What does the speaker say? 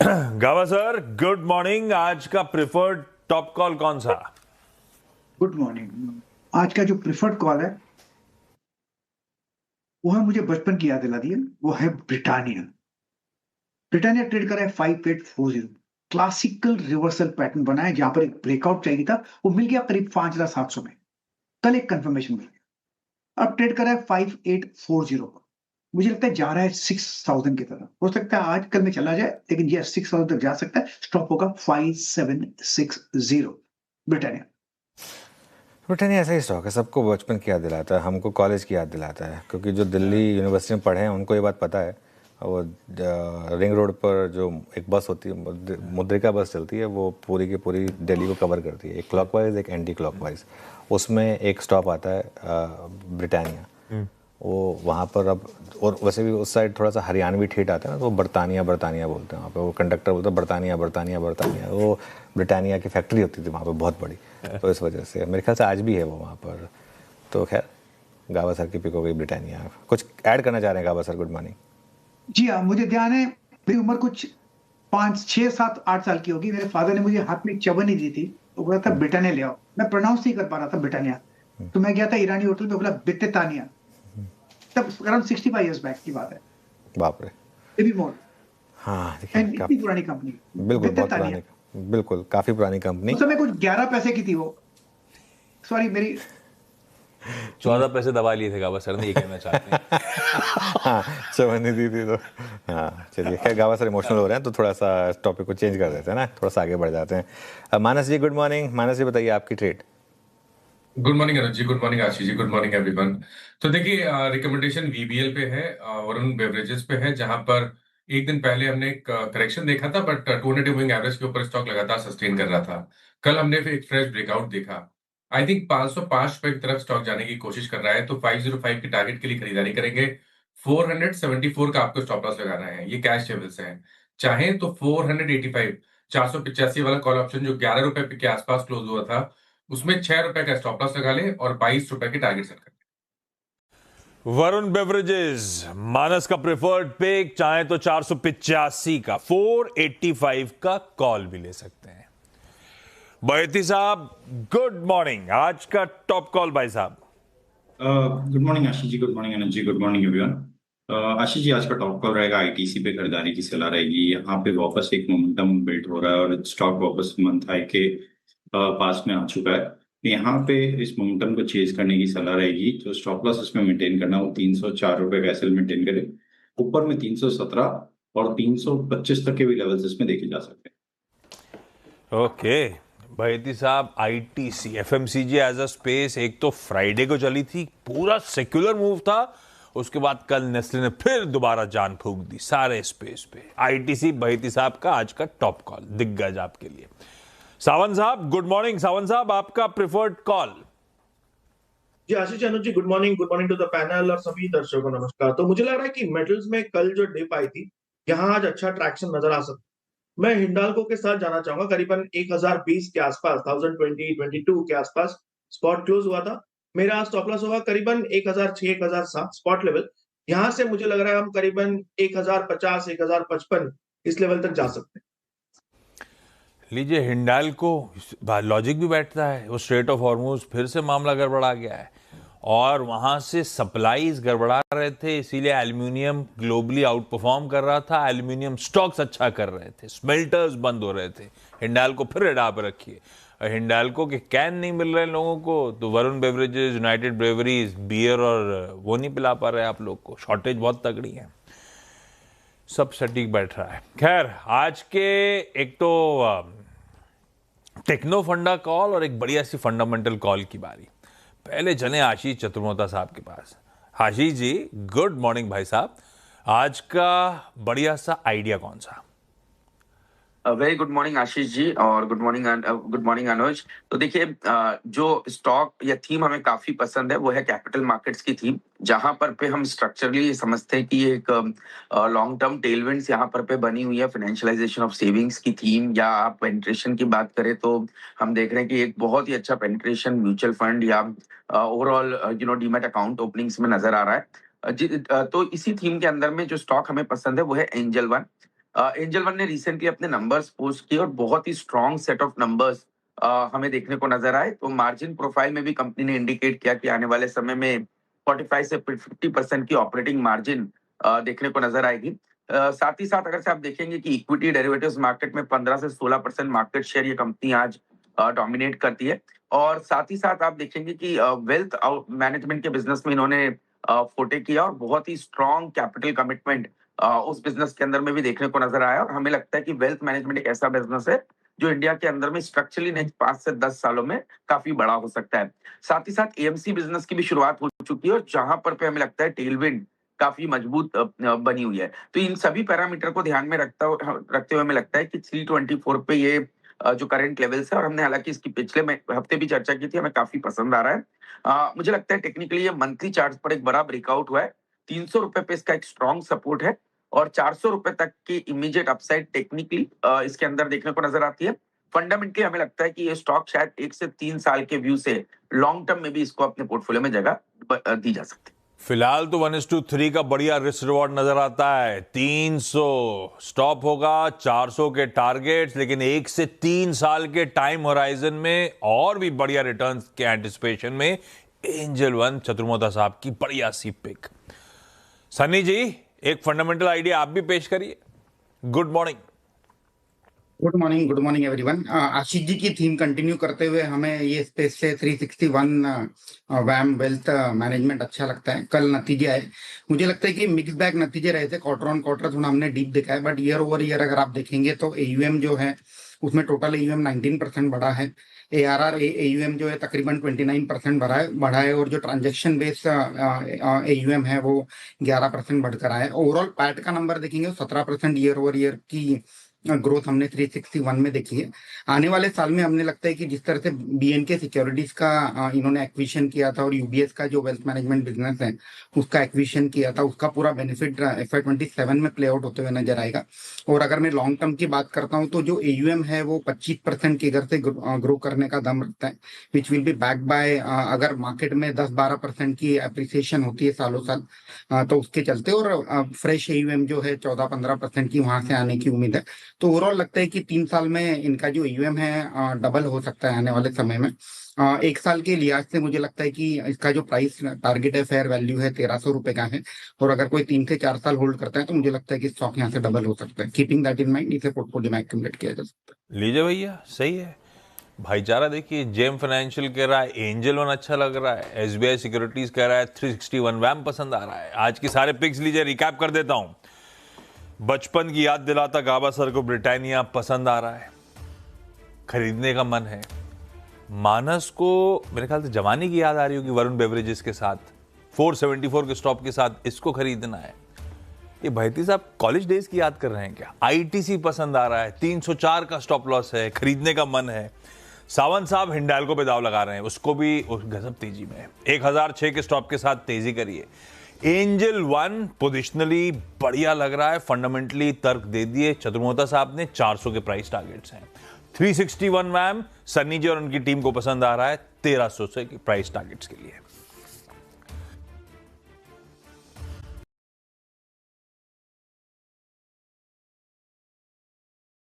गावा sir, good morning. आज का प्रिफर्ड टॉप कॉल कौन सा? Good morning. आज का जो प्रिफर्ड कॉल है वो है, मुझे बचपन की याद दिला दी है, वो है ब्रिटानिया। ब्रिटानिया ट्रेड करा है 5840। क्लासिकल रिवर्सल पैटर्न बना है, जहां पर एक ब्रेकआउट चाहिए था, वो मिल गया करीब 5700 में। कल एक कंफर्मेशन मिल गया। अब ट्रेड करा है 5840 पर। मुझे लगता है जा रहा है 6000 की तरफ। हो सकता है आज कल में चला जाए, लेकिन ये 6000 तक जा सकता है। स्टॉप होगा 5760। ब्रिटानिया। ब्रिटानिया ऐसा ही स्टॉक है, सबको बचपन की याद दिलाता है, हमको कॉलेज की याद दिलाता है, क्योंकि जो दिल्ली यूनिवर्सिटी में पढ़े हैं उनको ये बात पता है। वो रिंग रोड पर जो एक बस होती है, मुद्रिका बस चलती है, वो पूरी की पूरी दिल्ली को कवर करती है, एक क्लॉकवाइज एक एंटी क्लॉकवाइज। उसमें एक स्टॉप आता है ब्रिटानिया। वो वहाँ पर अब, और वैसे भी उस साइड थोड़ा सा हरियाणवी ठेठ आता है ना, तो वो बरतानिया बरतानिया बोलते हैं वहाँ पे। वो कंडक्टर बोलता है बरतानिया बरतानिया बरतानिया। वो ब्रिटानिया की फैक्ट्री होती थी वहाँ पे, बहुत बड़ी। तो इस वजह से मेरे ख्याल से आज भी है वो वहाँ पर। तो खैर, गावा सर की पिक हो गई ब्रिटानिया। कुछ ऐड करना चाह रहे हैं गावा सर? Good morning. जी हाँ, मुझे ध्यान है, मेरी उम्र कुछ 5 6 7 8 साल की होगी। मेरे फादर ने मुझे हाथ में एक चवन्नी दी थी, तो बोला था ब्रिटानिया ले आओ। मैं प्रोनाउंस नहीं कर पा रहा था ब्रिटानिया, तो मैं गया था ईरानी होटल में, बोला ब्रिटानिया। तब अराउंड 65 years बैक की बात है, बाप रे। May be more. हाँ देखिए, एंड इतनी पुरानी कंपनी बिल्कुल बहुत ब्रिटानिया। पुरानी, बिल्कुल काफ़ी पुरानी कंपनी। उस समय कुछ 11 पैसे की थी वो। सॉरी, मेरी 14 पैसे दबा लिए थे गावा सर ने, ये कहना चाहते हैं। हाँ, चवन्नी दी थी तो। हाँ चलिए, खैर गावा सर इमोशनल हो रहे हैं, तो थोड़ा सा टॉपिक को चेंज कर देते हैं ना, थोड़ा सा आगे बढ़ जाते हैं। मानस जी गुड मॉर्निंग। मानस जी बताइए आपकी ट्रेड। गुड मॉर्निंग अनुज ji, good morning Ashish ji, good morning everyone. तो देखिए, रिकमेंडेशन वीबीएल पे है, वरुण बेवरेजेस पे है, जहां पर एक दिन पहले हमने एक करेक्शन देखा था, बट 200 मूविंग एवरेज के ऊपर स्टॉक लगातार सस्टेन कर रहा था। कल हमने फिर एक फ्रेश ब्रेकआउट देखा। आई थिंक 505 रुपए की तरफ स्टॉक जाने की कोशिश कर रहा है, तो 505 के टारगेट के लिए खरीदारी करेंगे। 474 का आपको स्टॉप लॉस लगाना है, ये कैश लेवल्स है। चाहे तो 485 485 वाला कॉल ऑप्शन जो 11 रुपए के आसपास क्लोज हुआ था, उसमें 6 रुपए का स्टॉप लॉस लगा ले और 22 रुपए के टारगेट सेट कर ले। वरुण बेवरेजेस मानस का प्रिफर्ड पिक, चाहे तो 485 का 485 का कॉल भी ले सकते हैं। बैती साहब गुड मॉर्निंग। आज का टॉप कॉल भाई साहब। Good morning Ashish ji, good morning अनुज ji, good morning everyone. Ashish जी, आज का टॉप कॉल रहेगा आईटीसी पे खरीदारी की सलाह रहेगी। यहाँ पे वापस एक मोमेंटम बिल्ड हो रहा है और स्टॉक वापस मंथ हाई के पास में आ चुका है। यहाँ पे इस मोमेंटम को चेज करने की सलाह रहेगी। तो स्टॉप लॉस इसमें मेंटेन करना, वो 304 रुपए का एसएल मेंटेन करे। ऊपर में 317 और 325 तक के भी लेवल्स इसमें देखे जा सकते हैं। ओके बैती साहब, ITC FMCG as a space, एक तो फ्राइडे को चली थी, पूरा सेक्युलर मूव था। उसके बाद कल नेस्ले ने फिर दोबारा जान फूंक दी सारे स्पेस पे। आईटीसी बैती साहब का आज का टॉप कॉल, दिग्गज आपके लिए। सावंत साहब गुड मॉर्निंग। सावंत साहब आपका प्रिफर्ड कॉल। जी Ashish Anuj ji, good morning to the panel और सभी दर्शकों को नमस्कार। तो मुझे लग रहा है कि मेटल्स में कल जो डिप आई थी, यहाँ आज अच्छा ट्रैक्शन नजर आ सकता है। मैं हिंडाल्को के साथ जाना चाहूंगा, करीबन 1020 के आसपास, 1022 के आसपास स्पॉट क्लोज हुआ था। मेरा स्टॉप लॉस होगा करीबन 1006 1007 स्पॉट लेवल। यहां से मुझे लग रहा है हम करीबन 1050 1055 इस लेवल तक जा सकते हैं। लीजिए, हिंडाल्को लॉजिक भी बैठता है। वो स्ट्रेट ऑफ हॉर्मुज फिर से मामला गड़बड़ा गया है और वहां से सप्लाईज गड़बड़ा रहे थे, इसीलिए एल्यूमिनियम ग्लोबली आउट परफॉर्म कर रहा था। एल्यूमिनियम स्टॉक्स अच्छा कर रहे थे, स्मेल्टर्स बंद हो रहे थे। हिंडाल्को फिर रेडा पे रखिए। हिंडाल्को के कैन नहीं मिल रहे लोगों को, तो Varun beverages, united breweries beer और वो नहीं पिला पा रहे आप लोग को। शॉर्टेज बहुत तगड़ी है, सब सटीक बैठ रहा है। खैर, आज के एक तो टेक्नो फंडा कॉल और एक बढ़िया सी फंडामेंटल कॉल की बारी। पहले चले आशीष चतुर्मोता साहब के पास। आशीष जी गुड मॉर्निंग भाई साहब। आज का बढ़िया सा आइडिया कौन सा? Very good morning Ashish ji और गुड मॉर्निंग अनुज। तो देखिए, जो स्टॉक या थीम हमें काफी पसंद है वो है कैपिटल मार्केट्स की थीम, जहां पर पे हम स्ट्रक्चरली समझते हैं कि एक लॉन्ग टर्म टेलविंड्स यहाँ पर पे बनी हुई है। फाइनेंशियलाइजेशन ऑफ सेविंग्स की थीम, या आप पेनिट्रेशन की बात करें तो हम देख रहे हैं कि एक बहुत ही अच्छा पेनिट्रेशन म्यूचुअल फंड या ओवरऑल डीमैट अकाउंट ओपनिंग्स में नजर आ रहा है। तो इसी थीम के अंदर में जो स्टॉक हमें पसंद है वो है एंजल वन। एंजल वन ने रिसेंटली अपने नंबर्स पोस्ट किए और बहुत ही स्ट्रॉन्ग सेट ऑफ नंबर्स हमें देखने को नजर आए। तो मार्जिन प्रोफाइल में भी कंपनी ने इंडिकेट किया कि आने वाले समय में 45 से 50% की ऑपरेटिंग मार्जिन देखने को नजर आएगी। साथ ही साथ अगर से आप देखेंगे कि इक्विटी डेरिवेटिव्स मार्केट में 15 से 16% मार्केट शेयर ये कंपनी आज डोमिनेट करती है। और साथ ही साथ आप देखेंगे कि वेल्थ मैनेजमेंट के बिजनेस में इन्होंने फोटे किया और बहुत ही स्ट्रॉन्ग कैपिटल कमिटमेंट उस बिजनेस के अंदर में भी देखने को नजर आया। और हमें लगता है कि वेल्थ मैनेजमेंट एक ऐसा बिजनेस है जो इंडिया के अंदर में स्ट्रक्चरली नेक्स्ट 5 से 10 सालों में काफी बड़ा हो सकता है। साथ ही साथ एएमसी बिजनेस की भी शुरुआत हो चुकी है और जहां पर हमें लगता है टेलविंड काफी मजबूत बनी हुई है। तो इन सभी पैरामीटर को ध्यान में रखते हुए हमें लगता है कि 324 पे ये जो करंट लेवल्स है, और हमने हालांकि इसकी पिछले हफ्ते भी चर्चा की थी, हमें काफी पसंद आ रहा है। मुझे लगता है टेक्निकली ये मंथली चार्ट पर एक बड़ा ब्रेकआउट हुआ है। 300 रुपए पे इसका एक स्ट्रॉन्ग सपोर्ट है और 400 रुपए तक की इमीडिएट अपसाइड टेक्निकली इसके अंदर देखने को नजर आती है। फंडामेंटली हमें लगता है कि ये स्टॉक शायद 1 से 3 साल के व्यू से लॉन्ग टर्म में भी इसको अपने पोर्टफोलियो में जगह दी जा सकती है। फिलहाल तो 1:3 का बढ़िया रिस्क रिवॉर्ड नजर आता है। 300 स्टॉप होगा, 400 के टारगेट्स, लेकिन 1 से 3 साल के टाइम होराइजन में और भी बढ़िया रिटर्न्स के एंटिसिपेशन में एंजल वन चतुर्मोता साहब की बढ़िया सी पिक। सन्नी जी, एक फंडामेंटल आइडिया आप भी पेश करिए। Good morning. Good morning everyone. Ashish ji की थीम कंटिन्यू करते हुए हमें ये स्पेस से 361 वैम वेल्थ मैनेजमेंट अच्छा लगता है। कल नतीजे आए, मुझे लगता है कि मिक्स बैग नतीजे रहे थे। क्वार्टर ऑन क्वार्टर थोड़ा हमने डीप देखा है, बट ईयर ओवर ईयर अगर आप देखेंगे तो AUM जो है उसमें टोटल AUM 19% बढ़ा है। ARR AUM जो है तकरीबन 29% बढ़ा है और जो ट्रांजेक्शन बेस्ड AUM है वो 11% बढ़कर आया है। ओवरऑल पैट का नंबर देखेंगे 17% ईयर ओवर ईयर की ग्रोथ हमने 361 में देखी है। आने वाले साल में हमने लगता है कि जिस तरह से BNK सिक्योरिटीज का इन्होंने एक्विजिशन किया था और UBS का जो वेल्थ मैनेजमेंट बिजनेस है उसका एक्विजिशन किया था, उसका पूरा बेनिफिट FY27 में प्ले आउट होते हुए नजर आएगा। और अगर मैं लॉन्ग टर्म की बात करता हूं तो जो AUM है वो 25% के घर से ग्रो करने का दम रखता है, which will be back by अगर मार्केट में 10-12% की अप्रिसिएशन होती है सालों साल तो उसके चलते, और फ्रेश AUM जो है 14-15% की वहां से आने की उम्मीद है। तो ओवरऑल लगता है कि 3 साल में इनका जो AUM है डबल हो सकता है आने वाले समय में। 1 साल के लिहाज से मुझे लगता है कि इसका जो प्राइस टारगेट है, फेयर वैल्यू है 1300 रुपए का है, और अगर कोई 3 से 4 साल होल्ड करता है तो मुझे लगता है कि स्टॉक यहाँ से डबल हो सकता है। कीपिंग दैट इन माइंड इसे पोर्टफोलियो में एक्यूमुलेट किया जा सकता है। लीजिए भैया, सही है। भाईचारा देखिए, जेम फाइनेंशियल कह रहा है एंजल वन अच्छा लग रहा है, SBI सिक्योरिटीज कह रहा है 361 वैम पसंद आ रहा है। आज की सारे पिक्स लीजिए, रिकैप कर देता हूं। बचपन की याद दिलाता गाबा सर को ब्रिटानिया पसंद आ रहा है, खरीदने का मन है। मानस को मेरे ख्याल से जवानी की याद आ रही होगी वरुण बेवरेजेस के साथ, 474 के स्टॉप के साथ इसको खरीदना है। ये भाईती साहब कॉलेज डेज की याद कर रहे हैं क्या? ITC पसंद आ रहा है, 304 का स्टॉप लॉस है, खरीदने का मन है। सावंत साहब हिंडाल्को पे दाव लगा रहे हैं, उसको भी गजब तेजी में 1006 के स्टॉप के साथ तेजी करिए। एंजल वन पोजिशनली बढ़िया लग रहा है, फंडामेंटली तर्क दे दिए चतुर्मोता साहब ने। 400 के प्राइस टारगेट्स हैं। 361 मैम सन्नी जी और उनकी टीम को पसंद आ रहा है 1300 से प्राइस टारगेट्स के लिए।